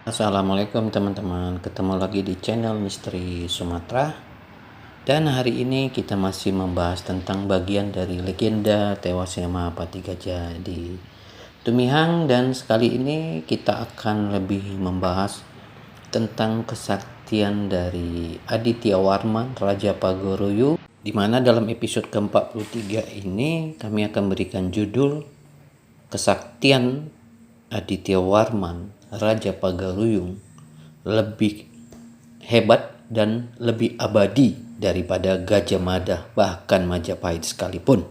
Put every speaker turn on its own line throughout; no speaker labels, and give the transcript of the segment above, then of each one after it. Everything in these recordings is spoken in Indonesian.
Assalamualaikum teman-teman, ketemu lagi di channel Misteri Sumatera. Dan hari ini kita masih membahas tentang bagian dari legenda tewasnya Mahapati Gajah di Tumihang. Dan sekali ini kita akan lebih membahas tentang kesaktian dari Aditya Warman, Raja Pagoroyu, di mana dalam episode ke-43 ini kami akan berikan judul Kesaktian Aditya Warman, Raja Pagaruyung, lebih hebat dan lebih abadi daripada Gajah Mada, bahkan Majapahit sekalipun.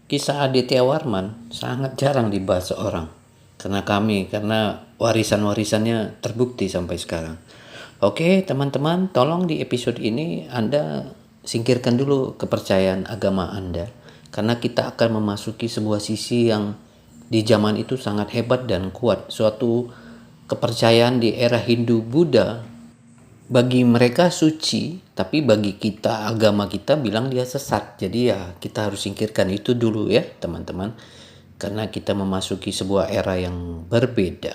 Kisah Aditya Warman sangat jarang dibahas seorang, karena warisan-warisannya terbukti sampai sekarang. Oke teman-teman, tolong di episode ini Anda singkirkan dulu kepercayaan agama Anda, karena kita akan memasuki sebuah sisi yang di zaman itu sangat hebat dan kuat. Suatu kepercayaan di era Hindu Buddha bagi mereka suci, tapi bagi kita, agama kita bilang dia sesat. Jadi ya kita harus singkirkan itu dulu ya teman-teman, karena kita memasuki sebuah era yang berbeda.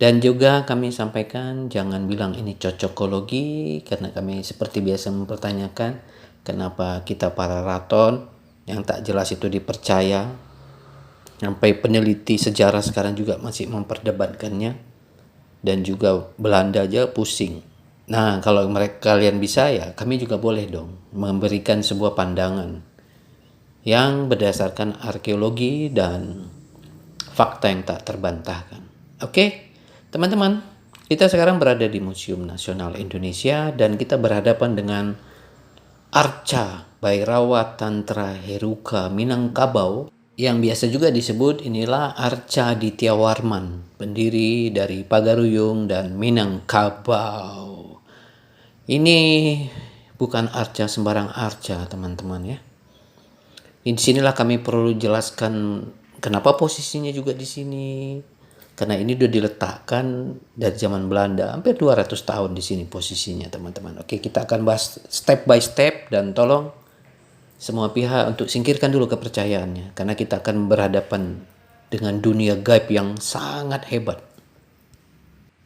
Dan juga kami sampaikan jangan bilang ini cocokologi, karena kami seperti biasa mempertanyakan kenapa kita para raton yang tak jelas itu dipercaya. Sampai peneliti sejarah sekarang juga masih memperdebatkannya, dan juga Belanda aja pusing. Nah, kalau kalian bisa ya kami juga boleh dong memberikan sebuah pandangan yang berdasarkan arkeologi dan fakta yang tak terbantahkan. Oke, teman-teman, kita sekarang berada di Museum Nasional Indonesia dan kita berhadapan dengan Arca Bhairawa Tantra Heruka Minangkabau, yang biasa juga disebut inilah Arca Aditya Warman, pendiri dari Pagaruyung dan Minangkabau. Ini bukan arca sembarang arca, teman-teman ya. Di sinilah kami perlu jelaskan kenapa posisinya juga di sini. Karena ini sudah diletakkan dari zaman Belanda, hampir 200 tahun di sini posisinya, teman-teman. Oke, kita akan bahas step by step dan tolong semua pihak untuk singkirkan dulu kepercayaannya, karena kita akan berhadapan dengan dunia gaib yang sangat hebat,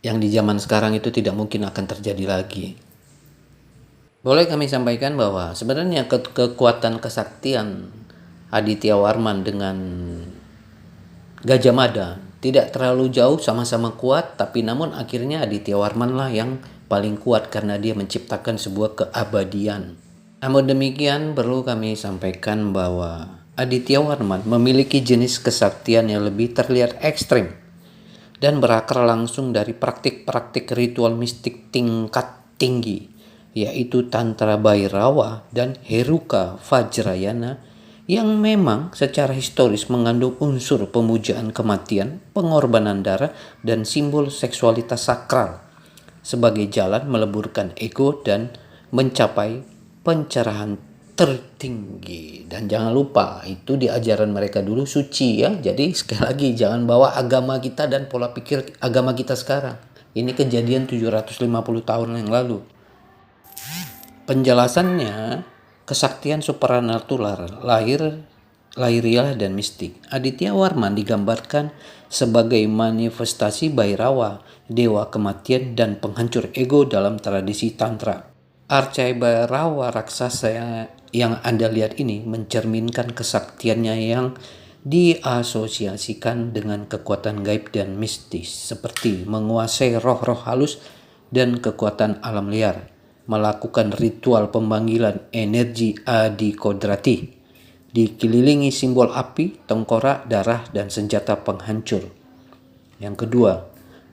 yang di zaman sekarang itu tidak mungkin akan terjadi lagi. Boleh kami sampaikan bahwa sebenarnya kekuatan kesaktian Aditya Warman dengan Gajah Mada tidak terlalu jauh, sama-sama kuat, tapi namun akhirnya Aditya Warman lah yang paling kuat karena dia menciptakan sebuah keabadian. Namun demikian perlu kami sampaikan bahwa Aditya Warman memiliki jenis kesaktian yang lebih terlihat ekstrim dan berakar langsung dari praktik-praktik ritual mistik tingkat tinggi, yaitu Tantra Bhairawa dan Heruka Vajrayana, yang memang secara historis mengandung unsur pemujaan kematian, pengorbanan darah, dan simbol seksualitas sakral sebagai jalan meleburkan ego dan mencapai pencerahan tertinggi. Dan jangan lupa itu di ajaran mereka dulu suci ya. Jadi sekali lagi jangan bawa agama kita dan pola pikir agama kita sekarang. Ini kejadian 750 tahun yang lalu. Penjelasannya, kesaktian supranatural, lahiriah dan mistik. Aditya Warman digambarkan sebagai manifestasi Bhairawa, dewa kematian dan penghancur ego dalam tradisi Tantra. Arca Bhairawa raksasa yang Anda lihat ini mencerminkan kesaktiannya yang diasosiasikan dengan kekuatan gaib dan mistis, seperti menguasai roh-roh halus dan kekuatan alam liar, melakukan ritual pemanggilan energi adi kodrati, dikelilingi simbol api, tengkorak, darah, dan senjata penghancur. Yang kedua,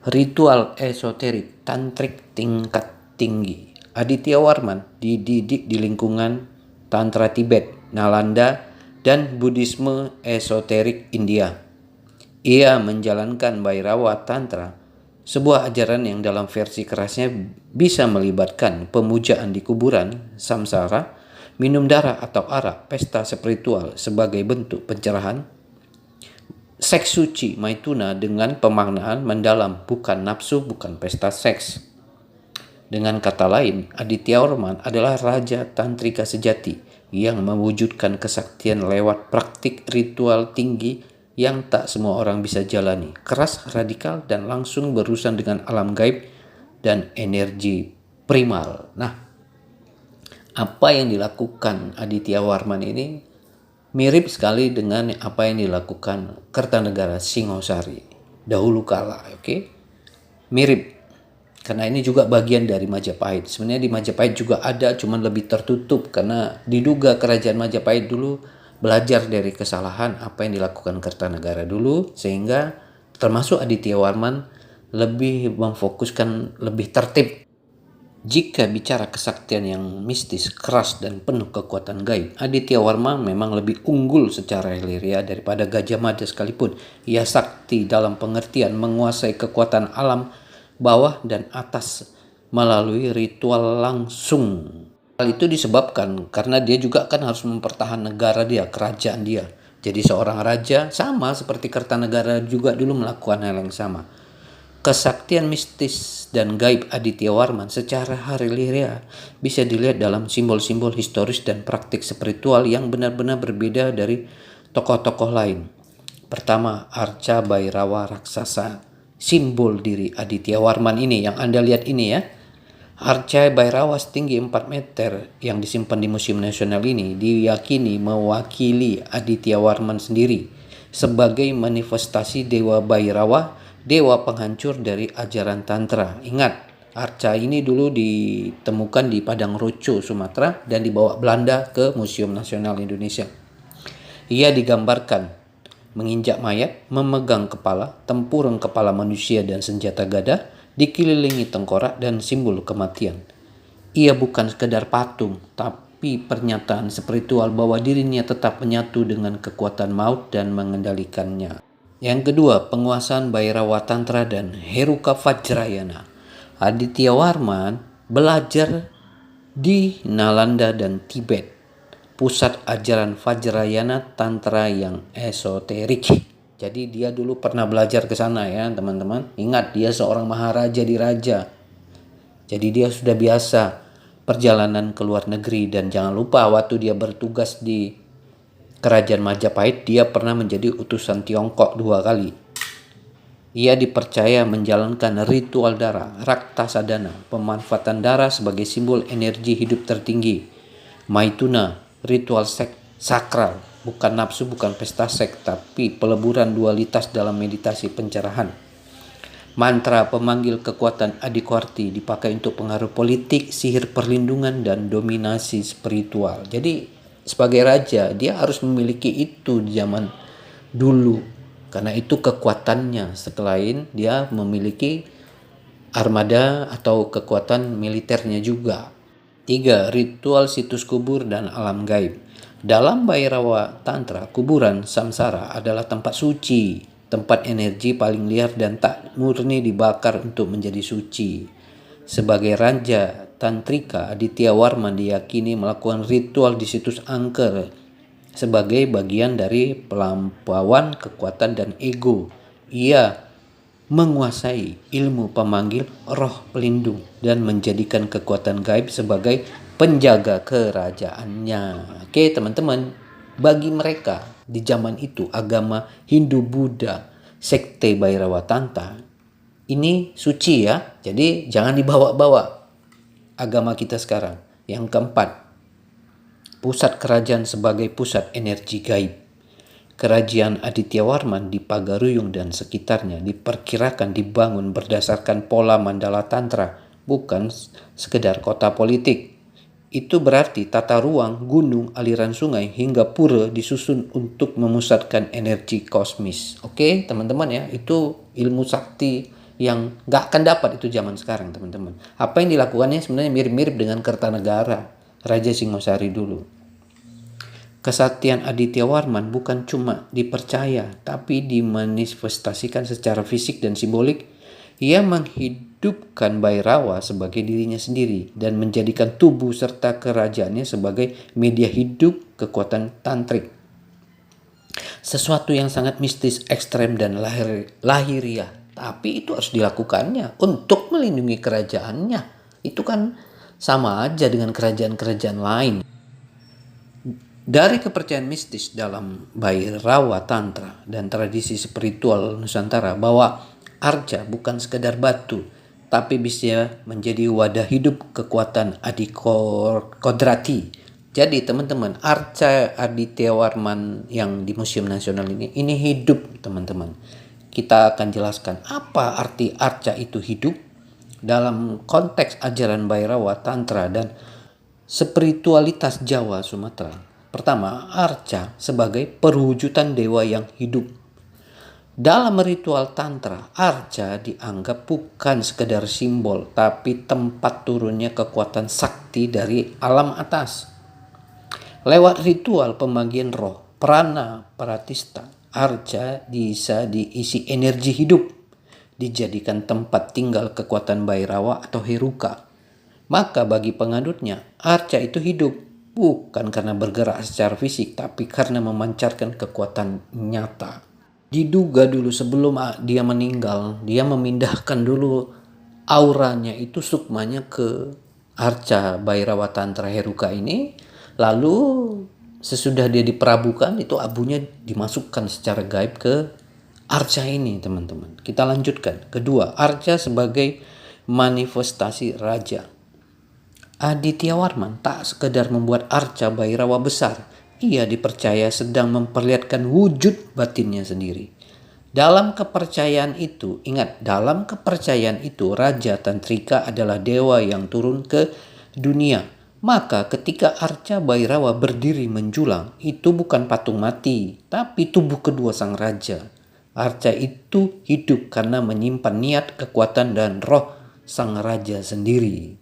ritual esoterik tantrik tingkat tinggi. Aditya Warman dididik di lingkungan Tantra Tibet, Nalanda, dan Buddhisme esoterik India. Ia menjalankan Bhairawa Tantra, sebuah ajaran yang dalam versi kerasnya bisa melibatkan pemujaan di kuburan, samsara, minum darah atau arak, pesta spiritual sebagai bentuk pencerahan, seks suci maituna dengan pemaknaan mendalam, bukan nafsu, bukan pesta seks. Dengan kata lain, Aditya Warman adalah raja tantrika sejati yang mewujudkan kesaktian lewat praktik ritual tinggi yang tak semua orang bisa jalani. Keras, radikal, dan langsung berurusan dengan alam gaib dan energi primal. Nah, apa yang dilakukan Aditya Warman ini mirip sekali dengan apa yang dilakukan Kertanegara Singosari dahulu kala, oke? Mirip. Karena ini juga bagian dari Majapahit. Sebenarnya di Majapahit juga ada, cuman lebih tertutup karena diduga kerajaan Majapahit dulu belajar dari kesalahan apa yang dilakukan Kertanegara dulu, sehingga termasuk Aditya Warman lebih memfokuskan lebih tertib. Jika bicara kesaktian yang mistis, keras, dan penuh kekuatan gaib, Aditya Warman memang lebih unggul secara hiliriyah daripada Gajah Mada sekalipun. Ia sakti dalam pengertian menguasai kekuatan alam bawah dan atas melalui ritual langsung. Hal itu disebabkan karena dia juga kan harus mempertahankan negara dia, kerajaan dia. Jadi seorang raja sama seperti Kertanegara juga dulu melakukan hal yang sama. Kesaktian mistis dan gaib Aditya Warman secara hiliriyah bisa dilihat dalam simbol-simbol historis dan praktik spiritual yang benar-benar berbeda dari tokoh-tokoh lain. Pertama, Arca Bhairawa Raksasa, simbol diri Aditya Warman ini yang Anda lihat ini ya. Arca Bhairawa setinggi 4 meter yang disimpan di Museum Nasional ini diyakini mewakili Aditya Warman sendiri sebagai manifestasi Dewa Bhairawa, dewa penghancur dari ajaran Tantra. Ingat, arca ini dulu ditemukan di Padang Roco, Sumatera dan dibawa Belanda ke Museum Nasional Indonesia. Ia digambarkan menginjak mayat, memegang kepala, tempurung kepala manusia dan senjata gada, dikelilingi tengkorak dan simbol kematian. Ia bukan sekedar patung, tapi pernyataan spiritual bahwa dirinya tetap menyatu dengan kekuatan maut dan mengendalikannya. Yang kedua, penguasaan Bhairawa Tantra dan Heruka Vajrayana. Aditya Warman belajar di Nalanda dan Tibet, pusat ajaran Vajrayana Tantra yang esoterik. Jadi dia dulu pernah belajar ke sana ya teman-teman. Ingat, dia seorang maharaja di raja. Jadi dia sudah biasa perjalanan ke luar negeri, dan jangan lupa waktu dia bertugas di Kerajaan Majapahit, dia pernah menjadi utusan Tiongkok 2 kali. Ia dipercaya menjalankan ritual darah, Rakta Sadhana, pemanfaatan darah sebagai simbol energi hidup tertinggi. Maituna, ritual seks sakral, bukan nafsu, bukan pesta seks, tapi peleburan dualitas dalam meditasi pencerahan. Mantra pemanggil kekuatan Adikarti dipakai untuk pengaruh politik, sihir perlindungan, dan dominasi spiritual. Jadi sebagai raja dia harus memiliki itu di zaman dulu, karena itu kekuatannya. Selain dia memiliki armada atau kekuatan militernya juga. 3. Ritual situs kubur dan alam gaib. Dalam Bhairawa Tantra, kuburan samsara adalah tempat suci, tempat energi paling liar dan tak murni dibakar untuk menjadi suci. Sebagai raja Tantrika, Aditya Warman diyakini melakukan ritual di situs angker sebagai bagian dari pelampauan kekuatan dan ego. Ia menguasai ilmu pemanggil, roh pelindung, dan menjadikan kekuatan gaib sebagai penjaga kerajaannya. Oke teman-teman, bagi mereka di zaman itu agama Hindu, Buddha, sekte Bhairawa Tantra ini suci ya. Jadi jangan dibawa-bawa agama kita sekarang. Yang keempat, pusat kerajaan sebagai pusat energi gaib. Kerajaan Aditya Warman di Pagaruyung dan sekitarnya diperkirakan dibangun berdasarkan pola mandala tantra, bukan sekedar kota politik. Itu berarti tata ruang, gunung, aliran sungai, hingga pura disusun untuk memusatkan energi kosmis. Oke teman-teman ya, itu ilmu sakti yang gak akan dapat itu zaman sekarang teman-teman. Apa yang dilakukannya sebenarnya mirip-mirip dengan Kertanegara, Raja Singosari dulu. Kesaktian Aditya Warman bukan cuma dipercaya, tapi dimanifestasikan secara fisik dan simbolik. Ia menghidupkan Bhairawa sebagai dirinya sendiri dan menjadikan tubuh serta kerajaannya sebagai media hidup kekuatan tantrik. Sesuatu yang sangat mistis, ekstrem, dan lahiriah. Tapi itu harus dilakukannya untuk melindungi kerajaannya. Itu kan sama aja dengan kerajaan-kerajaan lain. Dari kepercayaan mistis dalam Bhairawa Tantra dan tradisi spiritual Nusantara bahwa arca bukan sekedar batu, tapi bisa menjadi wadah hidup kekuatan Adikodrati. Jadi teman-teman, arca Aditya Warman yang di Museum Nasional ini hidup teman-teman. Kita akan jelaskan apa arti arca itu hidup dalam konteks ajaran Bhairawa Tantra dan spiritualitas Jawa Sumatera. Pertama, arca sebagai perwujudan dewa yang hidup. Dalam ritual tantra, arca dianggap bukan sekedar simbol, tapi tempat turunnya kekuatan sakti dari alam atas. Lewat ritual pembagian roh, prana, pratista, arca bisa diisi energi hidup, dijadikan tempat tinggal kekuatan Bhairawa atau Heruka. Maka bagi penganutnya, arca itu hidup, bukan karena bergerak secara fisik, tapi karena memancarkan kekuatan nyata. Diduga dulu sebelum dia meninggal, dia memindahkan dulu auranya itu, sukmanya ke arca Bhairawa Tantra Heruka ini. Lalu sesudah dia diperabukan, itu abunya dimasukkan secara gaib ke arca ini teman-teman. Kita lanjutkan. Kedua, arca sebagai manifestasi raja. Aditya Warman tak sekedar membuat arca Bhairawa besar, ia dipercaya sedang memperlihatkan wujud batinnya sendiri. Dalam kepercayaan itu, dalam kepercayaan itu Raja Tantrika adalah dewa yang turun ke dunia. Maka ketika arca Bhairawa berdiri menjulang, itu bukan patung mati, tapi tubuh kedua sang raja. Arca itu hidup karena menyimpan niat, kekuatan, dan roh sang raja sendiri.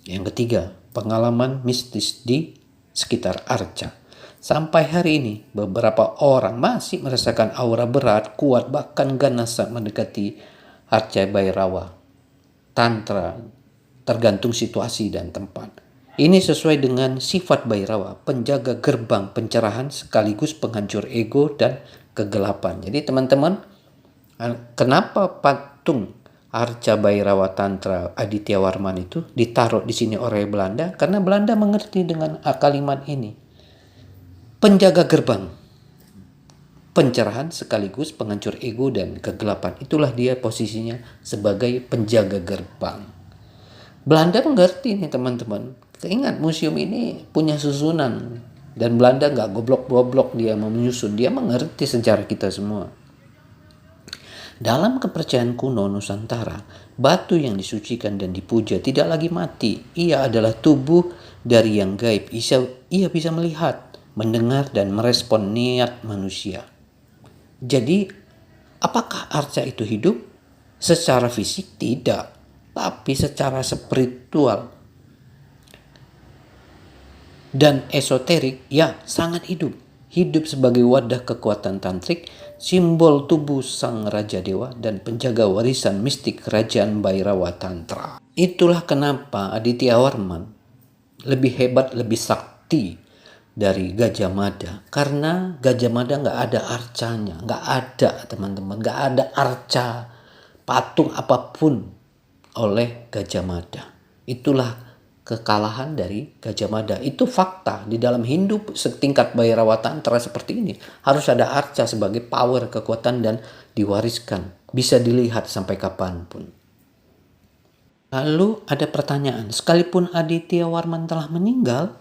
Yang ketiga, pengalaman mistis di sekitar arca. Sampai hari ini, beberapa orang masih merasakan aura berat, kuat, bahkan ganas saat mendekati arca Bhairawa Tantra, tergantung situasi dan tempat. Ini sesuai dengan sifat Bhairawa, penjaga gerbang pencerahan sekaligus penghancur ego dan kegelapan. Jadi teman-teman, kenapa patung arca Bhairawa Tantra Aditya Warman itu ditaruh di sini oleh Belanda? Karena Belanda mengerti dengan kalimat ini. Penjaga gerbang pencerahan sekaligus penghancur ego dan kegelapan. Itulah dia posisinya sebagai penjaga gerbang. Belanda mengerti nih teman-teman. Ingat, museum ini punya susunan. Dan Belanda gak goblok-goblok dia menyusun. Dia mengerti sejarah kita semua. Dalam kepercayaan kuno Nusantara, batu yang disucikan dan dipuja tidak lagi mati. Ia adalah tubuh dari yang gaib. Ia bisa melihat, mendengar, dan merespon niat manusia. Jadi, apakah arca itu hidup? Secara fisik tidak, tapi secara spiritual dan esoterik, ya, sangat hidup. Hidup sebagai wadah kekuatan tantrik, simbol tubuh sang raja dewa, dan penjaga warisan mistik kerajaan Bhairawa Tantra. Itulah kenapa Aditya Warman lebih hebat, lebih sakti dari Gajah Mada. Karena Gajah Mada gak ada arcanya, gak ada teman-teman, gak ada arca patung apapun oleh Gajah Mada. Itulah kekalahan dari Gajah Mada. Itu fakta. Di dalam Hindu setingkat Bhairawa Tantra seperti ini harus ada arca sebagai power, kekuatan, dan diwariskan. Bisa dilihat sampai kapanpun. Lalu ada pertanyaan, sekalipun Aditya Warman telah meninggal?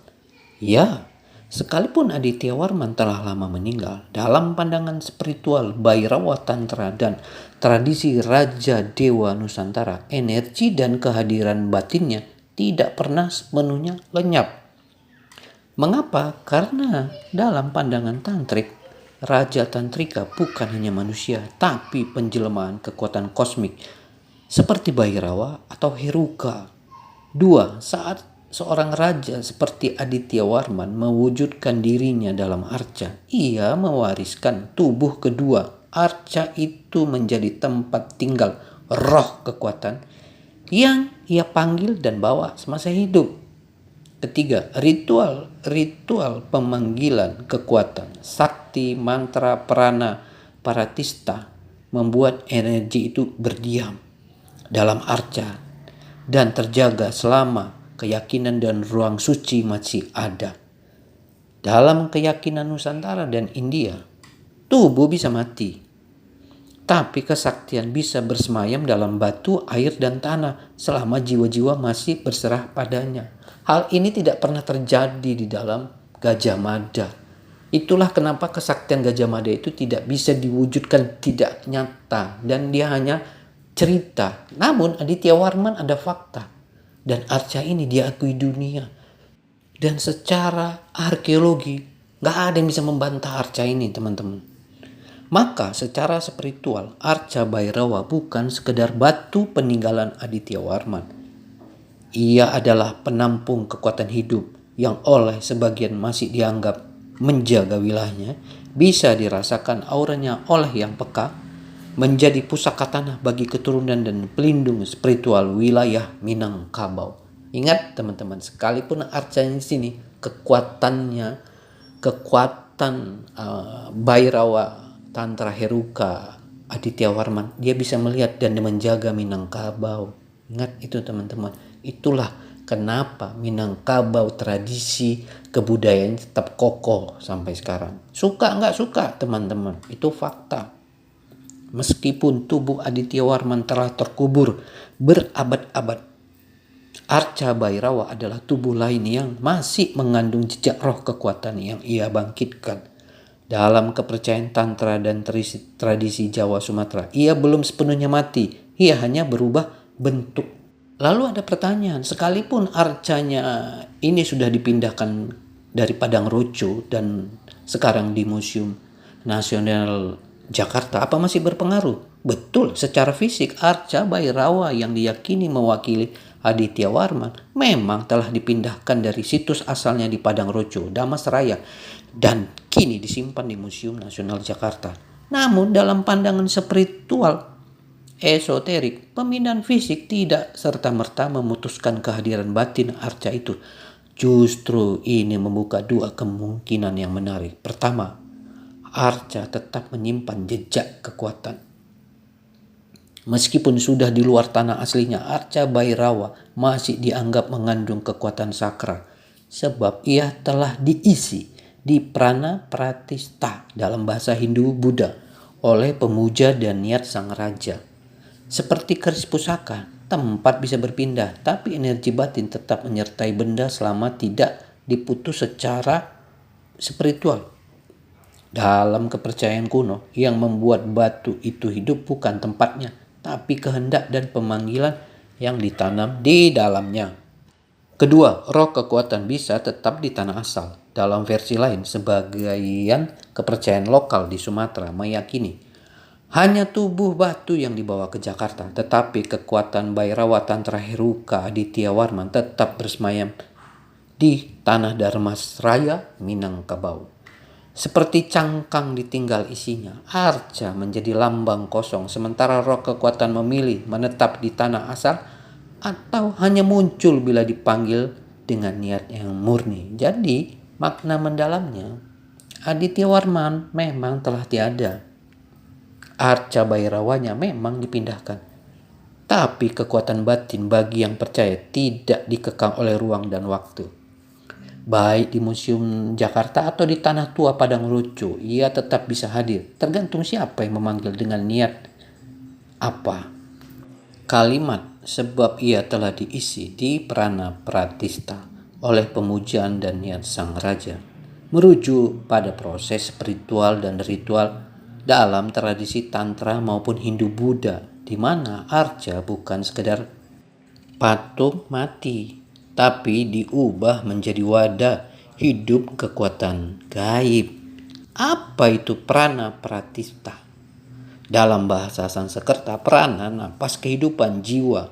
Ya, sekalipun Aditya Warman telah lama meninggal, dalam pandangan spiritual Bhairawa Tantra dan tradisi Raja Dewa Nusantara, energi dan kehadiran batinnya tidak pernah sepenuhnya lenyap. Mengapa? Karena dalam pandangan tantrik, Raja Tantrika bukan hanya manusia, tapi penjelmaan kekuatan kosmik seperti Bhairawa atau Heruka. 2. Saat seorang raja seperti Aditya Warman mewujudkan dirinya dalam arca, ia mewariskan tubuh kedua. Arca itu menjadi tempat tinggal roh kekuatan yang ia panggil dan bawa semasa hidup. Ketiga, ritual pemanggilan kekuatan, sakti, mantra, prana, paratista membuat energi itu berdiam dalam arca dan terjaga selama keyakinan dan ruang suci masih ada. Dalam keyakinan Nusantara dan India, tubuh bisa mati, tapi kesaktian bisa bersemayam dalam batu, air, dan tanah selama jiwa-jiwa masih berserah padanya. Hal ini tidak pernah terjadi di dalam Gajah Mada. Itulah kenapa kesaktian Gajah Mada itu tidak bisa diwujudkan, tidak nyata, dan dia hanya cerita. Namun Aditya Warman ada fakta, dan arca ini diakui dunia. Dan secara arkeologi gak ada yang bisa membantah arca ini, teman-teman. Maka secara spiritual, arca Bhairawa bukan sekedar batu peninggalan Aditya Warman. Ia adalah penampung kekuatan hidup yang oleh sebagian masih dianggap menjaga wilayahnya, bisa dirasakan auranya oleh yang peka, menjadi pusaka tanah bagi keturunan dan pelindung spiritual wilayah Minangkabau. Ingat teman-teman, sekalipun arcanya di sini kekuatan Bhairawa Tantra Heruka Aditya Warman, dia bisa melihat dan menjaga Minangkabau. Ingat itu teman-teman. Itulah kenapa Minangkabau tradisi kebudayaan tetap kokoh sampai sekarang. Suka nggak suka teman-teman, itu fakta. Meskipun tubuh Aditya Warman telah terkubur berabad-abad, arca Bhairawa adalah tubuh lain yang masih mengandung jejak roh kekuatan yang ia bangkitkan. Dalam kepercayaan Tantra dan tradisi Jawa Sumatera, ia belum sepenuhnya mati, ia hanya berubah bentuk. Lalu ada pertanyaan, sekalipun arcanya ini sudah dipindahkan dari Padang Roco dan sekarang di Museum Nasional Jakarta, apa masih berpengaruh? Betul, secara fisik arca Bhairawa yang diyakini mewakili Aditya Warman memang telah dipindahkan dari situs asalnya di Padang Roco, Damas Raya, dan kini disimpan di Museum Nasional Jakarta. Namun dalam pandangan spiritual esoterik, pemindahan fisik tidak serta-merta memutuskan kehadiran batin arca itu. Justru ini membuka dua kemungkinan yang menarik. Pertama, arca tetap menyimpan jejak kekuatan. Meskipun sudah di luar tanah aslinya, arca Bhairawa masih dianggap mengandung kekuatan sakral, sebab ia telah diisi di prana pratista dalam bahasa Hindu Buddha oleh pemuja dan niat sang raja. Seperti keris pusaka, tempat bisa berpindah, tapi energi batin tetap menyertai benda selama tidak diputus secara spiritual. Dalam kepercayaan kuno, yang membuat batu itu hidup bukan tempatnya, tapi kehendak dan pemanggilan yang ditanam di dalamnya. Kedua, roh kekuatan bisa tetap di tanah asal. Dalam versi lain, sebagian kepercayaan lokal di Sumatera meyakini hanya tubuh batu yang dibawa ke Jakarta, tetapi kekuatan Bhairawa Tantra Heruka Aditya Warman tetap bersemayam di tanah Dharmasraya, Minangkabau. Seperti cangkang ditinggal isinya, arca menjadi lambang kosong, sementara roh kekuatan memilih menetap di tanah asal atau hanya muncul bila dipanggil dengan niat yang murni. Jadi, makna mendalamnya, Aditya Warman memang telah tiada. Arca Bhairawanya memang dipindahkan. Tapi kekuatan batin bagi yang percaya tidak dikekang oleh ruang dan waktu. Baik di Museum Jakarta atau di Tanah Tua Padang Roco, ia tetap bisa hadir. Tergantung siapa yang memanggil dengan niat apa. Kalimat sebab ia telah diisi di prana pratista oleh pemujaan dan niat sang raja merujuk pada proses spiritual dan ritual dalam tradisi Tantra maupun Hindu Buddha, di mana arca bukan sekedar patung mati, tapi diubah menjadi wadah hidup kekuatan gaib. Apa itu prana pratista? Dalam bahasa Sanskerta, prana napas kehidupan jiwa,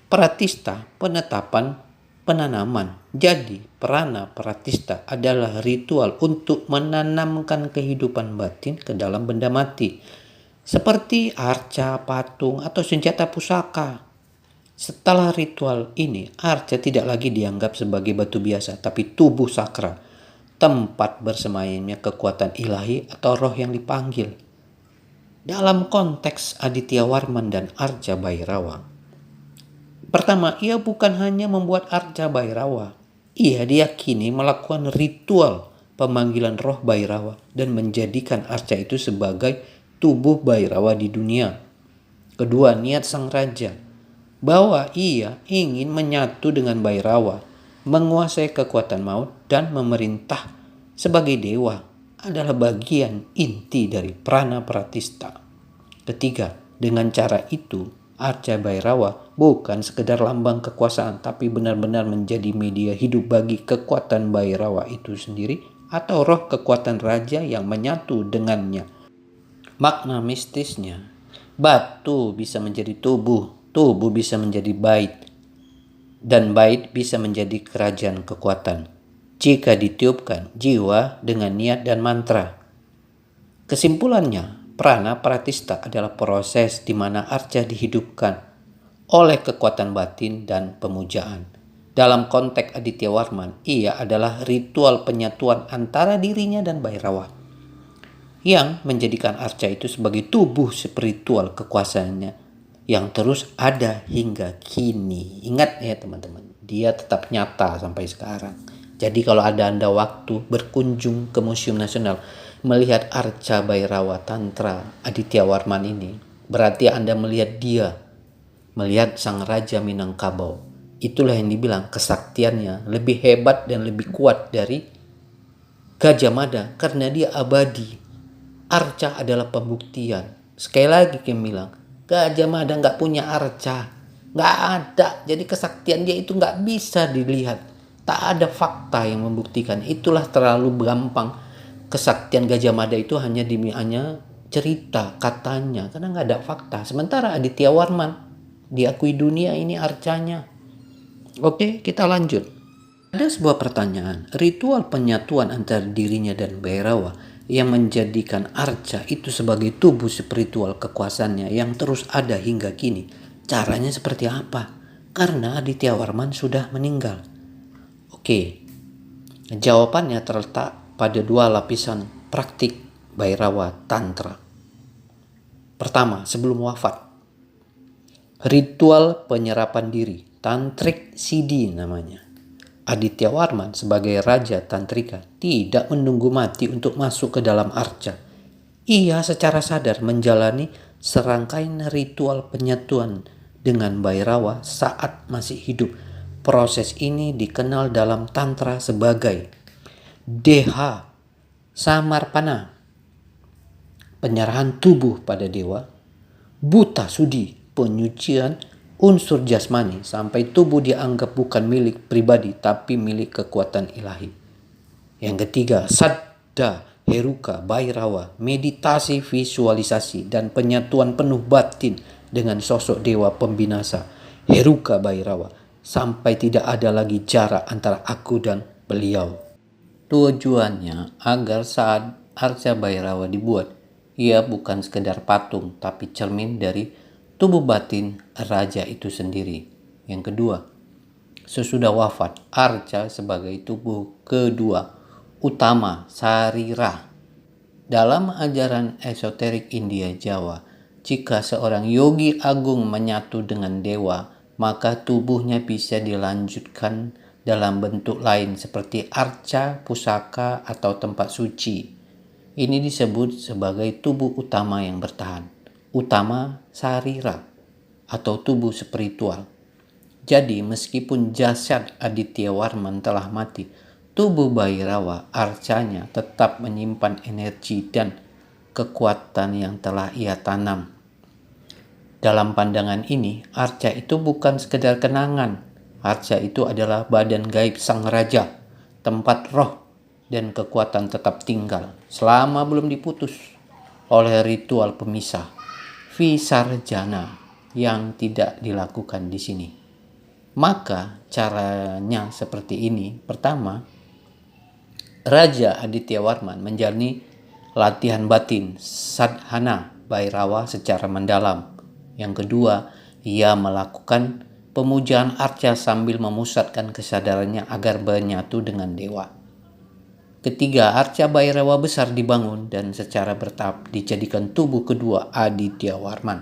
pratista penetapan penanaman. Jadi prana pratista adalah ritual untuk menanamkan kehidupan batin ke dalam benda mati, seperti arca, patung, atau senjata pusaka. Setelah ritual ini, arca tidak lagi dianggap sebagai batu biasa, tapi tubuh sakral, tempat bersemayamnya kekuatan ilahi atau roh yang dipanggil. Dalam konteks Aditya Warman dan arca Bhairawa, pertama, ia bukan hanya membuat arca Bhairawa, ia diyakini melakukan ritual pemanggilan roh Bhairava dan menjadikan arca itu sebagai tubuh Bhairava di dunia. Kedua, niat sang raja bahwa ia ingin menyatu dengan Bhairava, menguasai kekuatan maut dan memerintah sebagai dewa adalah bagian inti dari Prana Pratistha. Ketiga, dengan cara itu arca Bhairava bukan sekedar lambang kekuasaan, tapi benar-benar menjadi media hidup bagi kekuatan Bhairava itu sendiri atau roh kekuatan raja yang menyatu dengannya. Makna mistisnya, batu bisa menjadi tubuh, tubuh bisa menjadi bait, dan bait bisa menjadi kerajaan kekuatan jika ditiupkan jiwa dengan niat dan mantra. Kesimpulannya, Prana Pratistha adalah proses di mana arca dihidupkan oleh kekuatan batin dan pemujaan. Dalam konteks Aditya Warman, ia adalah ritual penyatuan antara dirinya dan Bhairava yang menjadikan arca itu sebagai tubuh spiritual kekuasaannya yang terus ada hingga kini. Ingat ya teman-teman, dia tetap nyata sampai sekarang. Jadi kalau ada Anda waktu berkunjung ke Museum Nasional melihat arca Bhairava Tantra Aditya Warman ini, berarti Anda melihat dia, melihat sang Raja Minangkabau. Itulah yang dibilang kesaktiannya lebih hebat dan lebih kuat dari Gajah Mada karena dia abadi. Arca adalah pembuktian. Sekali lagi Kim bilang, Gajah Mada nggak punya arca, nggak ada. Jadi kesaktian dia itu nggak bisa dilihat. Tak ada fakta yang membuktikan. Itulah terlalu gampang. Kesaktian Gajah Mada itu hanya cerita katanya, karena nggak ada fakta. Sementara Aditya Warman diakui dunia ini arcanya. Oke, kita lanjut. Ada sebuah pertanyaan, ritual penyatuan antara dirinya dan Bhairava yang menjadikan arca itu sebagai tubuh spiritual kekuasaannya yang terus ada hingga kini. Caranya seperti apa? Karena Aditya Warman sudah meninggal. Oke, jawabannya terletak pada dua lapisan praktik Bhairava Tantra. Pertama, sebelum wafat, ritual penyerapan diri, Tantrik Siddhi namanya. Aditya Warman sebagai Raja Tantrika tidak menunggu mati untuk masuk ke dalam arca. Ia secara sadar menjalani serangkaian ritual penyatuan dengan Bhairava saat masih hidup. Proses ini dikenal dalam Tantra sebagai Deha Samarpana, penyerahan tubuh pada dewa, Bhuta Sudhi, penyucian unsur jasmani sampai tubuh dianggap bukan milik pribadi tapi milik kekuatan ilahi. Yang ketiga, Saddha Heruka Bhairava, meditasi, visualisasi, dan penyatuan penuh batin dengan sosok dewa pembinasa Heruka Bhairava sampai tidak ada lagi jarak antara aku dan beliau. Tujuannya agar saat arca Bhairava dibuat, ia bukan sekedar patung tapi cermin dari tubuh batin raja itu sendiri. Yang kedua, sesudah wafat, arca sebagai tubuh kedua utama sarira. Dalam ajaran esoterik India Jawa, jika seorang yogi agung menyatu dengan dewa, maka tubuhnya bisa dilanjutkan dalam bentuk lain seperti arca, pusaka, atau tempat suci. Ini disebut sebagai tubuh utama yang bertahan. Utama sarira atau tubuh spiritual. Jadi meskipun jasad Aditya Warman telah mati, tubuh Bhairava arcanya tetap menyimpan energi dan kekuatan yang telah ia tanam. Dalam pandangan ini, arca itu bukan sekedar kenangan. Arca itu adalah badan gaib sang raja, tempat roh dan kekuatan tetap tinggal selama belum diputus oleh ritual pemisah Visarjana yang tidak dilakukan di sini. Maka caranya seperti ini. Pertama, Raja Aditya Warman menjalani latihan batin sadhana Bhairava secara mendalam. Yang kedua, ia melakukan pemujaan arca sambil memusatkan kesadarannya agar menyatu dengan dewa. Ketiga, arca Bhairava besar dibangun dan secara bertahap dijadikan tubuh kedua Aditya Warman.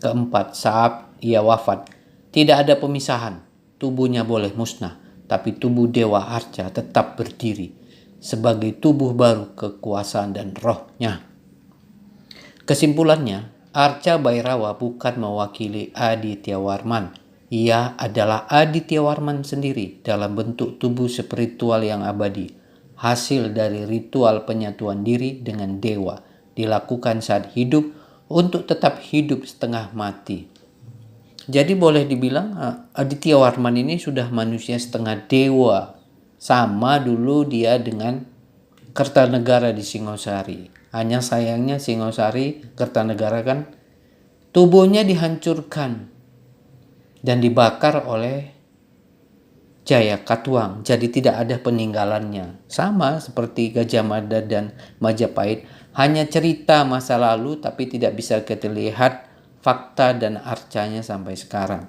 Keempat, saat ia wafat, tidak ada pemisahan. Tubuhnya boleh musnah, tapi tubuh dewa arca tetap berdiri. sebagai tubuh baru kekuasaan dan rohnya. Kesimpulannya, Arca Bhairawa bukan mewakili Aditya Warman. Ia adalah Aditya Warman sendiri dalam bentuk tubuh spiritual yang abadi, hasil dari ritual penyatuan diri dengan dewa, dilakukan saat hidup untuk tetap hidup setengah mati. Jadi boleh dibilang Aditya Warman ini sudah manusia setengah dewa. Sama dulu dia dengan Kertanegara di Singosari. Hanya sayangnya Singosari, Kertanegara kan tubuhnya dihancurkan dan dibakar oleh Jaya Katuang. Jadi tidak ada peninggalannya. Sama seperti Gajah Mada dan Majapahit. Hanya cerita masa lalu tapi tidak bisa kita lihat fakta dan arcanya sampai sekarang.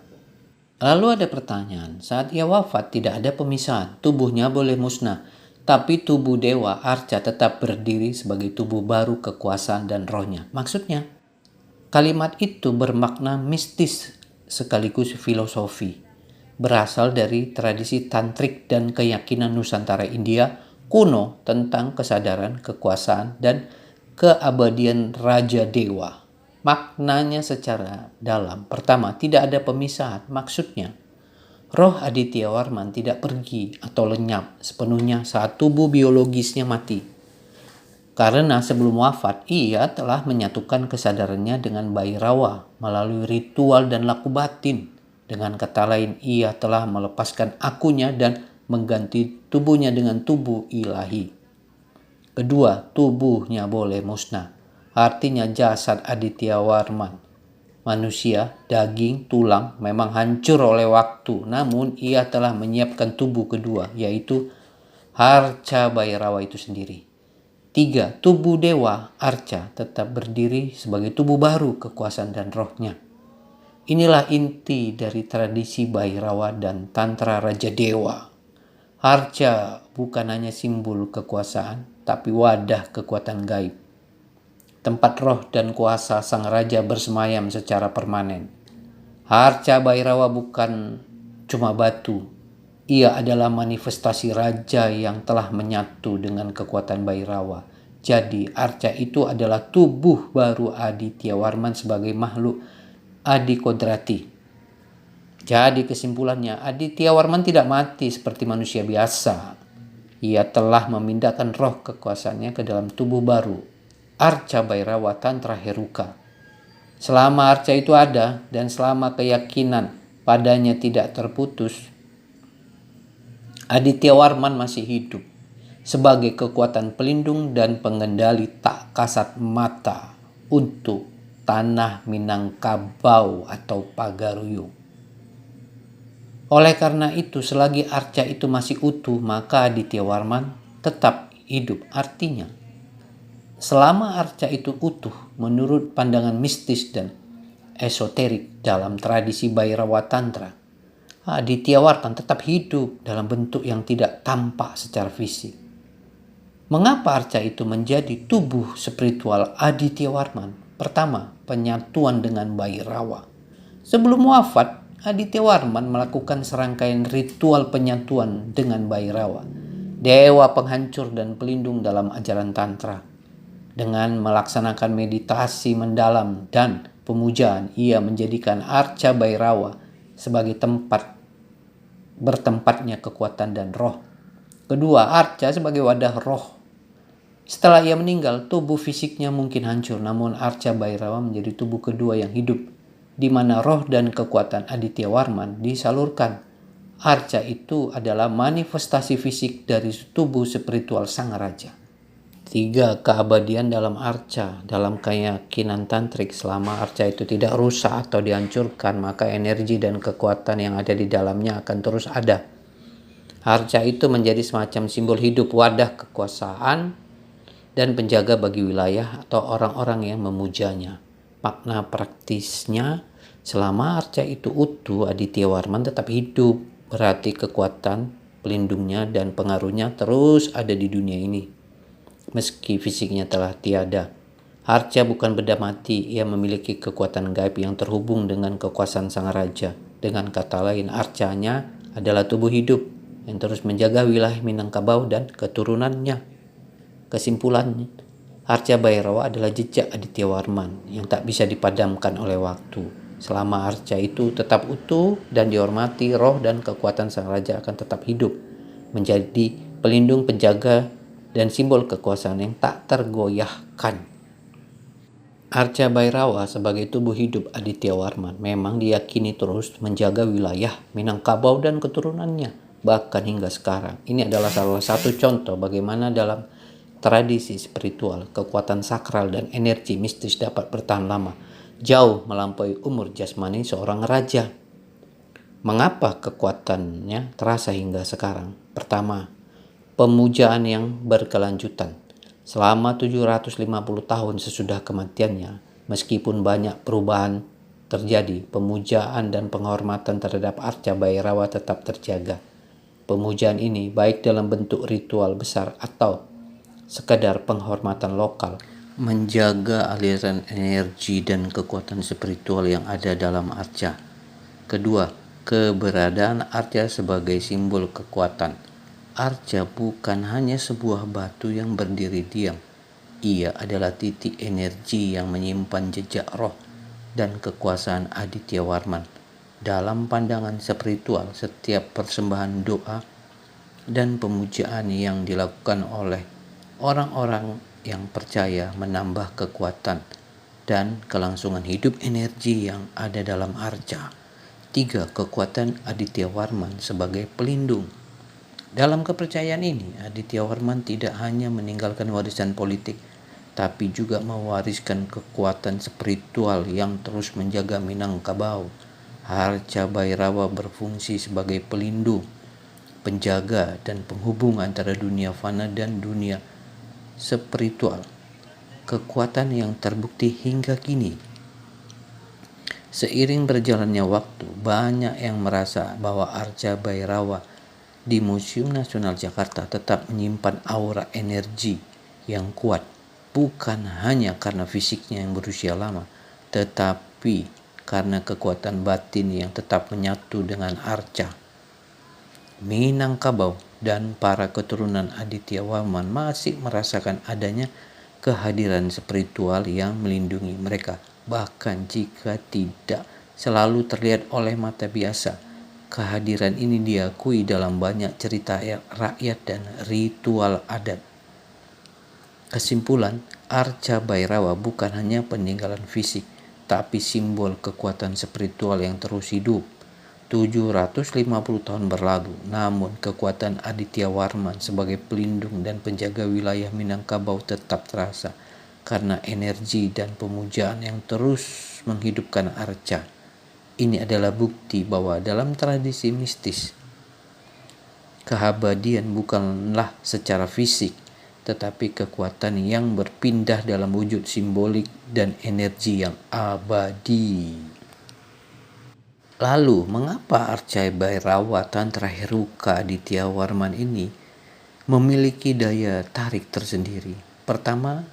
Lalu ada pertanyaan, saat ia wafat tidak ada pemisahan, tubuhnya boleh musnah, tapi tubuh dewa Arca tetap berdiri sebagai tubuh baru kekuasaan dan rohnya. Maksudnya, kalimat itu bermakna mistis sekaligus filosofi. Berasal dari tradisi tantrik dan keyakinan Nusantara India kuno tentang kesadaran, kekuasaan, dan keabadian Raja Dewa. Maknanya secara dalam. Pertama, tidak ada pemisahan. Maksudnya, roh Aditya Warman tidak pergi atau lenyap sepenuhnya saat tubuh biologisnya mati. Karena sebelum wafat, ia telah menyatukan kesadarannya dengan Bhairawa melalui ritual dan laku batin. Dengan kata lain, ia telah melepaskan akunya dan mengganti tubuhnya dengan tubuh ilahi. Kedua, tubuhnya boleh musnah. Artinya jasad Aditya Warman, manusia, daging, tulang memang hancur oleh waktu. Namun ia telah menyiapkan tubuh kedua, yaitu Arca Bhairawa itu sendiri. 3. Tubuh dewa Arca tetap berdiri sebagai tubuh baru kekuasaan dan rohnya. Inilah inti dari tradisi Bhairawa dan Tantra Raja Dewa. Arca bukan hanya simbol kekuasaan, tapi wadah kekuatan gaib. Tempat roh dan kuasa sang raja bersemayam secara permanen. Arca Bhairawa bukan cuma batu. Ia adalah manifestasi raja yang telah menyatu dengan kekuatan Bhairawa. Jadi Arca itu adalah tubuh baru Aditya Warman sebagai makhluk adikodrati. Jadi kesimpulannya, Aditya Warman tidak mati seperti manusia biasa. Ia telah memindahkan roh kekuasaannya ke dalam tubuh baru, Arca Bhairawa Tantra Heruka. Selama Arca itu ada dan selama keyakinan padanya tidak terputus, Aditya Warman masih hidup sebagai kekuatan pelindung dan pengendali tak kasat mata untuk tanah Minangkabau atau Pagaruyung. Oleh karena itu, selagi Arca itu masih utuh, maka Aditya Warman tetap hidup. Artinya, selama Arca itu utuh, menurut pandangan mistis dan esoterik dalam tradisi Bhairawa Tantra, Aditya Warman tetap hidup dalam bentuk yang tidak tampak secara fisik. Mengapa Arca itu menjadi tubuh spiritual Aditya Warman? Pertama, penyatuan dengan Bhairawa. Sebelum wafat, Aditya Warman melakukan serangkaian ritual penyatuan dengan Bhairawa, dewa penghancur dan pelindung dalam ajaran Tantra. Dengan melaksanakan meditasi mendalam dan pemujaan, ia menjadikan Arca Bhairawa sebagai tempat bertempatnya kekuatan dan roh. Kedua, Arca sebagai wadah roh. Setelah ia meninggal, tubuh fisiknya mungkin hancur, namun Arca Bhairawa menjadi tubuh kedua yang hidup, di mana roh dan kekuatan Aditya Warman disalurkan. Arca itu adalah manifestasi fisik dari tubuh spiritual sang raja. 3. Keabadian dalam Arca. Dalam keyakinan tantrik, selama Arca itu tidak rusak atau dihancurkan, maka energi dan kekuatan yang ada di dalamnya akan terus ada. Arca itu menjadi semacam simbol hidup, wadah kekuasaan, dan penjaga bagi wilayah atau orang-orang yang memujanya. Makna praktisnya, selama Arca itu utuh, Aditya Warman tetap hidup. Berarti kekuatan, pelindungnya, dan pengaruhnya terus ada di dunia ini. Meski fisiknya telah tiada, Arca bukan benda mati. Ia memiliki kekuatan gaib yang terhubung dengan kekuasaan sang raja. Dengan kata lain, Arcanya adalah tubuh hidup yang terus menjaga wilayah Minangkabau dan keturunannya. Kesimpulannya, Arca Bhairawa adalah jejak Aditya Warman yang tak bisa dipadamkan oleh waktu. Selama arca itu tetap utuh dan dihormati, roh dan kekuatan sang raja akan tetap hidup, menjadi pelindung, penjaga, dan simbol kekuasaan yang tak tergoyahkan. Arca Bhairawa sebagai tubuh hidup Aditya Warman memang diyakini terus menjaga wilayah Minangkabau dan keturunannya, bahkan hingga sekarang. Ini adalah salah satu contoh bagaimana dalam tradisi spiritual, kekuatan sakral dan energi mistis dapat bertahan lama, jauh melampaui umur jasmani seorang raja. Mengapa kekuatannya terasa hingga sekarang? Pertama, pemujaan yang berkelanjutan. Selama 750 tahun sesudah kematiannya, meskipun banyak perubahan terjadi, pemujaan dan penghormatan terhadap Arca Bhairawa tetap terjaga. Pemujaan ini baik dalam bentuk ritual besar atau sekadar penghormatan lokal, menjaga aliran energi dan kekuatan spiritual yang ada dalam arca. Kedua, keberadaan arca sebagai simbol kekuatan. Arca bukan hanya sebuah batu yang berdiri diam. Ia adalah titik energi yang menyimpan jejak roh dan kekuasaan Aditya Warman. Dalam pandangan spiritual, setiap persembahan doa dan pemujaan yang dilakukan oleh orang-orang yang percaya menambah kekuatan dan kelangsungan hidup energi yang ada dalam arca. 3. Kekuatan Aditya Warman sebagai pelindung. Dalam kepercayaan ini, Aditya Warman tidak hanya meninggalkan warisan politik, tapi juga mewariskan kekuatan spiritual yang terus menjaga Minangkabau. Arca Bhairawa berfungsi sebagai pelindung, penjaga, dan penghubung antara dunia fana dan dunia spiritual, kekuatan yang terbukti hingga kini. Seiring berjalannya waktu, banyak yang merasa bahwa Arca Bhairawa di Museum Nasional Jakarta tetap menyimpan aura energi yang kuat, bukan hanya karena fisiknya yang berusia lama, tetapi karena kekuatan batin yang tetap menyatu dengan arca. Minangkabau dan para keturunan Aditya Warman masih merasakan adanya kehadiran spiritual yang melindungi mereka, bahkan jika tidak selalu terlihat oleh mata biasa. Kehadiran ini diakui dalam banyak cerita rakyat dan ritual adat. Kesimpulan, Arca Bhairawa bukan hanya peninggalan fisik, tapi simbol kekuatan spiritual yang terus hidup. 750 tahun berlalu, namun kekuatan Aditya Warman sebagai pelindung dan penjaga wilayah Minangkabau tetap terasa karena energi dan pemujaan yang terus menghidupkan arca. Ini adalah bukti bahwa dalam tradisi mistis, keabadian bukanlah secara fisik, tetapi kekuatan yang berpindah dalam wujud simbolik dan energi yang abadi. Lalu, mengapa Arca Bhairawa Tantra Heruka Aditya Warman ini memiliki daya tarik tersendiri? Pertama,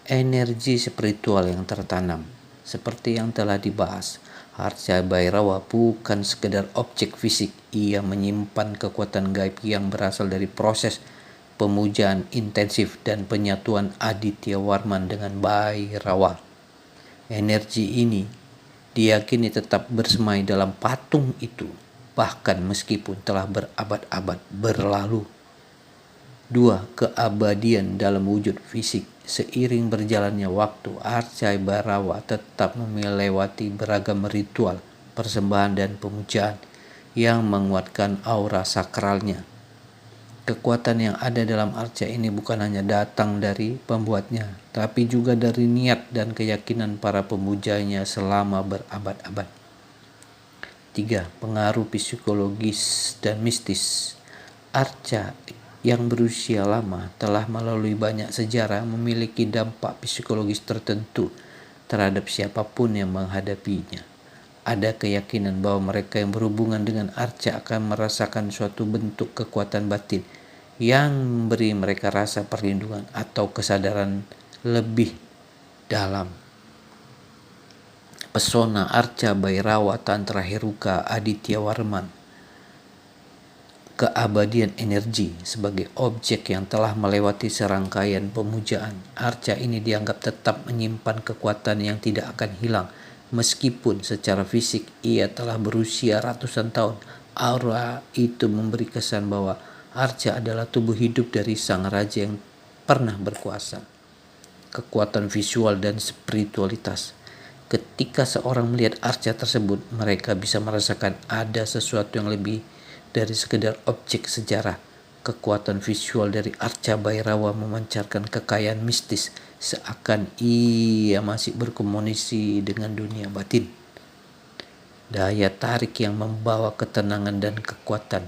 energi spiritual yang tertanam. Seperti yang telah dibahas, Arca Bhairawa bukan sekedar objek fisik. Ia menyimpan kekuatan gaib yang berasal dari proses pemujaan intensif dan penyatuan Aditya Warman dengan Bhairawa. Energi ini diyakini tetap bersemai dalam patung itu, bahkan meskipun telah berabad-abad berlalu. 2. Keabadian dalam wujud fisik. Seiring berjalannya waktu, Arca Bhairawa tetap melewati beragam ritual, persembahan, dan pemujaan yang menguatkan aura sakralnya. Kekuatan yang ada dalam arca ini bukan hanya datang dari pembuatnya, tapi juga dari niat dan keyakinan para pemujanya selama berabad-abad. 3. Pengaruh psikologis dan mistis. Arca yang berusia lama telah melalui banyak sejarah memiliki dampak psikologis tertentu terhadap siapapun yang menghadapinya. Ada keyakinan bahwa mereka yang berhubungan dengan arca akan merasakan suatu bentuk kekuatan batin yang memberi mereka rasa perlindungan atau kesadaran lebih dalam. Pesona Arca Bhairawa Tantra Heruka Aditya Warman. keabadian energi sebagai objek yang telah melewati serangkaian pemujaan. Arca ini dianggap tetap menyimpan kekuatan yang tidak akan hilang meskipun secara fisik ia telah berusia ratusan tahun. Aura itu memberi kesan bahwa arca adalah tubuh hidup dari sang raja yang pernah berkuasa. Kekuatan visual dan spiritualitas. Ketika seorang melihat arca tersebut, mereka bisa merasakan ada sesuatu yang lebih dari sekedar objek sejarah. Kekuatan visual dari arca Bhairawa memancarkan kekayaan mistis, seakan ia masih berkomunikasi dengan dunia batin. Daya tarik yang membawa ketenangan dan kekuatan.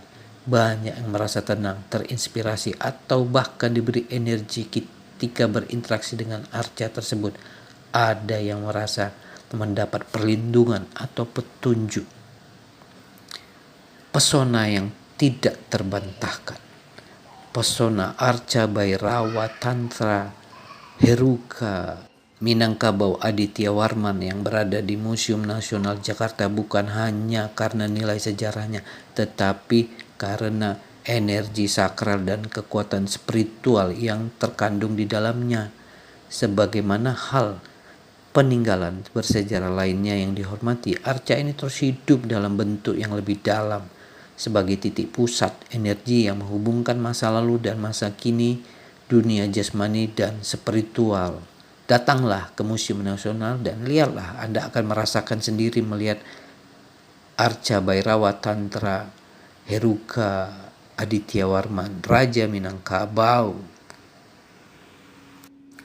Banyak yang merasa tenang, terinspirasi, atau bahkan diberi energi ketika berinteraksi dengan arca tersebut. Ada yang merasa mendapat perlindungan atau petunjuk. Pesona yang tidak terbantahkan. Pesona arca Bhairawa Tantra Heruka Minangkabau Aditya Warman yang berada di Museum Nasional Jakarta bukan hanya karena nilai sejarahnya, tetapi karena energi sakral dan kekuatan spiritual yang terkandung di dalamnya. Sebagaimana hal peninggalan bersejarah lainnya yang dihormati, arca ini terus hidup dalam bentuk yang lebih dalam, sebagai titik pusat energi yang menghubungkan masa lalu dan masa kini, dunia jasmani dan spiritual. Datanglah ke Museum Nasional dan lihatlah, Anda akan merasakan sendiri melihat arca Bhairawa Tantra Heruka Aditya Warman, Raja Minangkabau.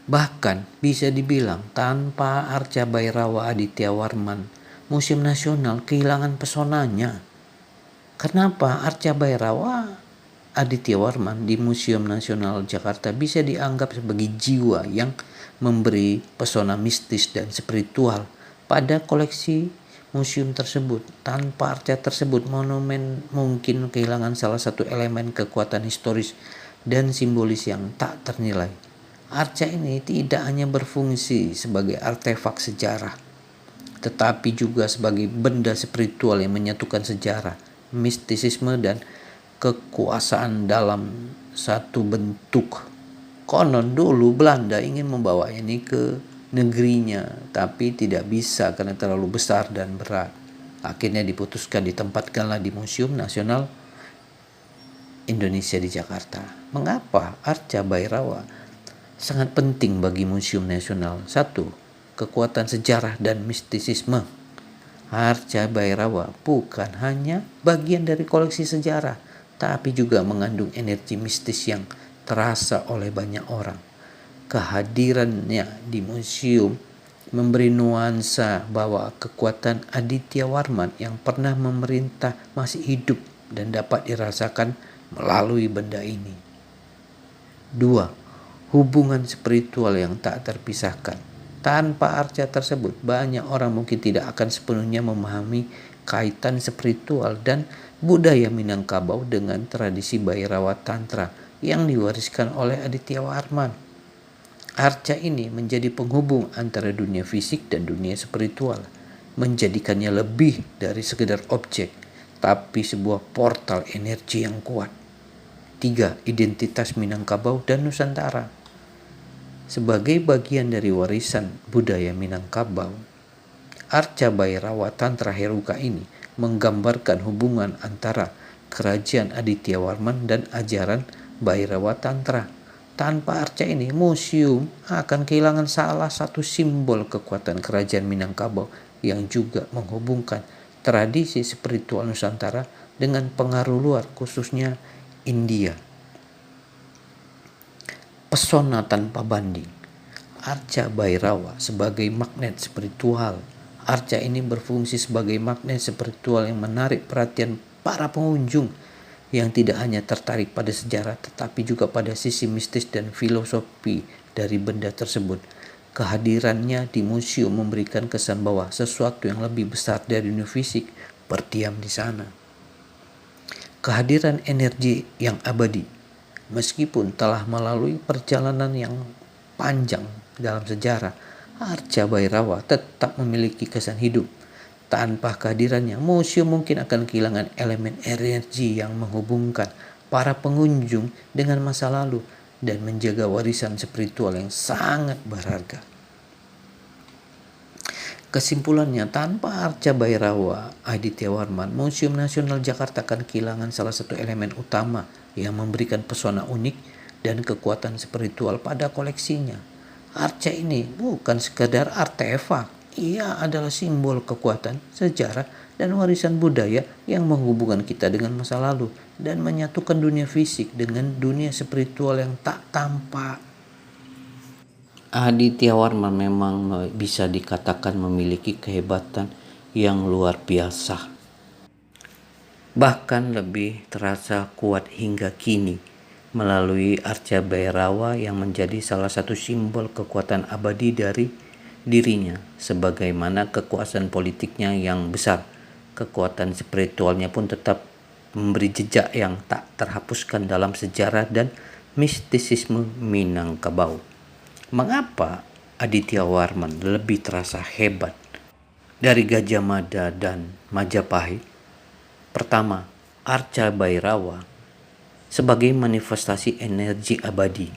Bahkan bisa dibilang tanpa arca Bhairawa Aditya Warman, Museum Nasional kehilangan pesonanya. Kenapa arca Bhairawa Aditya Warman di Museum Nasional Jakarta bisa dianggap sebagai jiwa yang memberi pesona mistis dan spiritual pada koleksi museum tersebut? Tanpa arca tersebut, monumen mungkin kehilangan salah satu elemen kekuatan historis dan simbolis yang tak ternilai. Arca ini tidak hanya berfungsi sebagai artefak sejarah, tetapi juga sebagai benda spiritual yang menyatukan sejarah, mistisisme, dan kekuasaan dalam satu bentuk. Konon dulu Belanda ingin membawa ini ke negerinya, tapi tidak bisa karena terlalu besar dan berat. Akhirnya diputuskan ditempatkanlah di Museum Nasional Indonesia di Jakarta. Mengapa arca Bhairawa sangat penting bagi Museum Nasional? 1. Kekuatan sejarah dan mistisisme. Arca Bhairawa bukan hanya bagian dari koleksi sejarah, tapi juga mengandung energi mistis yang terasa oleh banyak orang. Kehadirannya di museum memberi nuansa bahwa kekuatan Aditya Warman yang pernah memerintah masih hidup dan dapat dirasakan melalui benda ini. 2. Hubungan spiritual yang tak terpisahkan. Tanpa arca tersebut, banyak orang mungkin tidak akan sepenuhnya memahami kaitan spiritual dan budaya Minangkabau dengan tradisi Bhairawa Tantra yang diwariskan oleh Aditya Warman. Arca ini menjadi penghubung antara dunia fisik dan dunia spiritual, menjadikannya lebih dari sekedar objek, tapi sebuah portal energi yang kuat. 3. Identitas Minangkabau dan Nusantara. Sebagai bagian dari warisan budaya Minangkabau, arca Bhairawa Tantra Heruka ini menggambarkan hubungan antara kerajaan Aditya Warman dan ajaran Bhairawa Tantra. Tanpa arca ini, museum akan kehilangan salah satu simbol kekuatan kerajaan Minangkabau yang juga menghubungkan tradisi spiritual Nusantara dengan pengaruh luar, khususnya India. Pesona tanpa banding. Arca Bhairawa sebagai magnet spiritual. Arca ini berfungsi sebagai magnet spiritual yang menarik perhatian para pengunjung yang tidak hanya tertarik pada sejarah tetapi juga pada sisi mistis dan filosofi dari benda tersebut. Kehadirannya di museum memberikan kesan bahwa sesuatu yang lebih besar dari dunia fisik berdiam di sana. Kehadiran energi yang abadi. Meskipun telah melalui perjalanan yang panjang dalam sejarah, arca Bhairawa tetap memiliki kesan hidup. Tanpa kehadirannya, museum mungkin akan kehilangan elemen energi yang menghubungkan para pengunjung dengan masa lalu dan menjaga warisan spiritual yang sangat berharga. Kesimpulannya, tanpa Arca Bhairawa Aditya Warman, Museum Nasional Jakarta akan kehilangan salah satu elemen utama yang memberikan pesona unik dan kekuatan spiritual pada koleksinya. Arca ini bukan sekadar artefak, ia adalah simbol kekuatan, sejarah, dan warisan budaya yang menghubungkan kita dengan masa lalu dan menyatukan dunia fisik dengan dunia spiritual yang tak tampak. Aditya Warman memang bisa dikatakan memiliki kehebatan yang luar biasa. Bahkan lebih terasa kuat hingga kini melalui Arca Bhairawa yang menjadi salah satu simbol kekuatan abadi dari dirinya, sebagaimana kekuasaan politiknya yang besar. Kekuatan spiritualnya pun tetap memberi jejak yang tak terhapuskan dalam sejarah dan mistisisme Minangkabau. Mengapa Aditya Warman lebih terasa hebat dari Gajah Mada dan Majapahit? Pertama, Arca Bhairawa sebagai manifestasi energi abadi.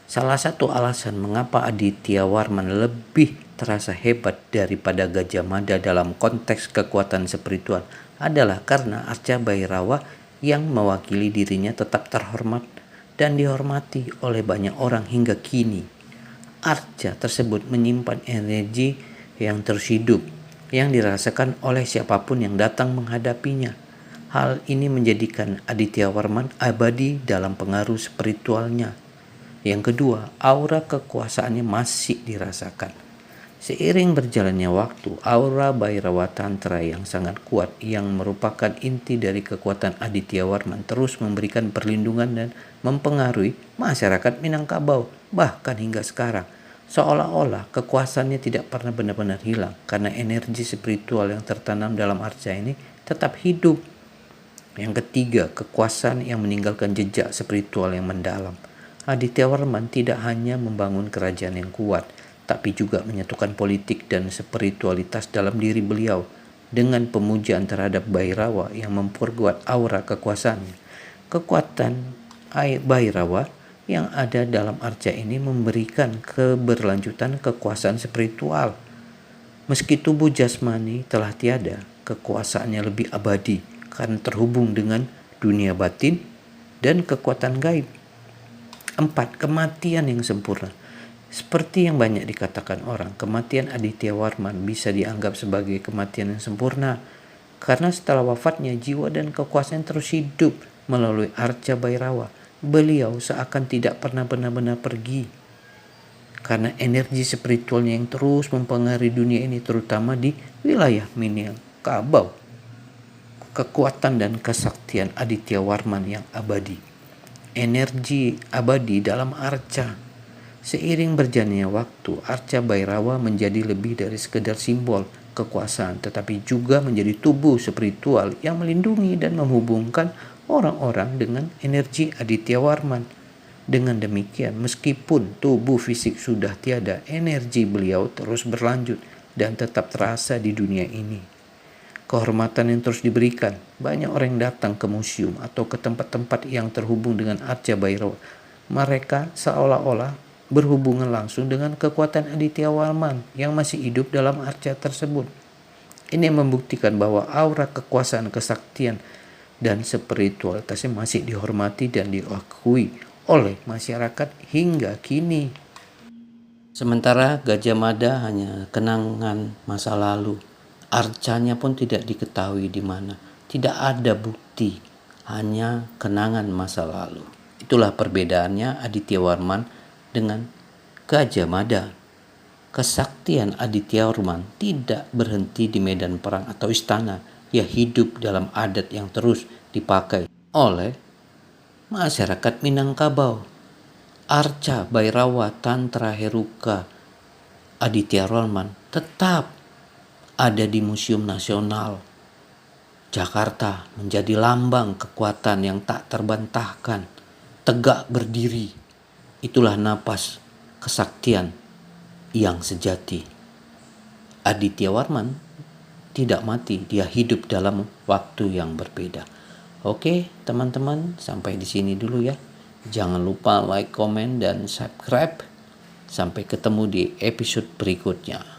Salah satu alasan mengapa Aditya Warman lebih terasa hebat daripada Gajah Mada dalam konteks kekuatan spiritual adalah karena Arca Bhairawa yang mewakili dirinya tetap terhormat dan dihormati oleh banyak orang hingga kini. Arca tersebut menyimpan energi yang terus hidup, yang dirasakan oleh siapapun yang datang menghadapinya. Hal ini menjadikan Aditya Warman abadi dalam pengaruh spiritualnya. Yang kedua, aura kekuasaannya masih dirasakan. Seiring berjalannya waktu, aura Bhairawa Tantra yang sangat kuat yang merupakan inti dari kekuatan Aditya Warman terus memberikan perlindungan dan mempengaruhi masyarakat Minangkabau bahkan hingga sekarang. Seolah-olah kekuasaannya tidak pernah benar-benar hilang karena energi spiritual yang tertanam dalam arca ini tetap hidup. Yang ketiga, kekuasaan yang meninggalkan jejak spiritual yang mendalam. Aditya Warman tidak hanya membangun kerajaan yang kuat, tapi juga menyatukan politik dan spiritualitas dalam diri beliau dengan pemujaan terhadap Bhairawa yang memperkuat aura kekuasaannya. Kekuatan Bhairawa yang ada dalam arca ini memberikan keberlanjutan kekuasaan spiritual. Meski tubuh jasmani telah tiada, kekuasaannya lebih abadi karena terhubung dengan dunia batin dan kekuatan gaib. 4. Kematian yang sempurna. Seperti yang banyak dikatakan orang, kematian Aditya Warman bisa dianggap sebagai kematian yang sempurna karena setelah wafatnya jiwa dan kekuasaan terus hidup melalui Arca Bhairawa. Beliau seakan tidak pernah benar-benar pergi karena energi spiritualnya yang terus mempengaruhi dunia ini, terutama di wilayah Minangkabau. Kekuatan dan kesaktian Aditya Warman yang abadi. Energi abadi dalam arca. Seiring berjalannya waktu, Arca Bhairawa menjadi lebih dari sekedar simbol kekuasaan, tetapi juga menjadi tubuh spiritual yang melindungi dan menghubungkan orang-orang dengan energi Aditya Warman. Dengan demikian, meskipun tubuh fisik sudah tiada, energi beliau terus berlanjut dan tetap terasa di dunia ini. Kehormatan yang terus diberikan, banyak orang yang datang ke museum atau ke tempat-tempat yang terhubung dengan Arca Bhairawa. Mereka seolah-olah berhubungan langsung dengan kekuatan Aditya Warman yang masih hidup dalam arca tersebut. Ini membuktikan bahwa aura kekuasaan, kesaktian, dan spiritualitasnya masih dihormati dan diakui oleh masyarakat hingga kini. Sementara Gajah Mada hanya kenangan masa lalu. Arcanya pun tidak diketahui di mana. Tidak ada bukti, hanya kenangan masa lalu. Itulah perbedaannya Aditya Warman dengan Gajah Mada. Kesaktian Aditya Warman tidak berhenti di medan perang atau istana. Ia hidup dalam adat yang terus dipakai oleh masyarakat Minangkabau. Arca Bhairawa Tantra Heruka Aditya Warman tetap ada di Museum Nasional Jakarta, menjadi lambang kekuatan yang tak terbantahkan, tegak berdiri. Itulah napas kesaktian yang sejati. Aditya Warman tidak mati, dia hidup dalam waktu yang berbeda. Oke, teman-teman, sampai di sini dulu ya. Jangan lupa like, komen, dan subscribe. Sampai ketemu di episode berikutnya.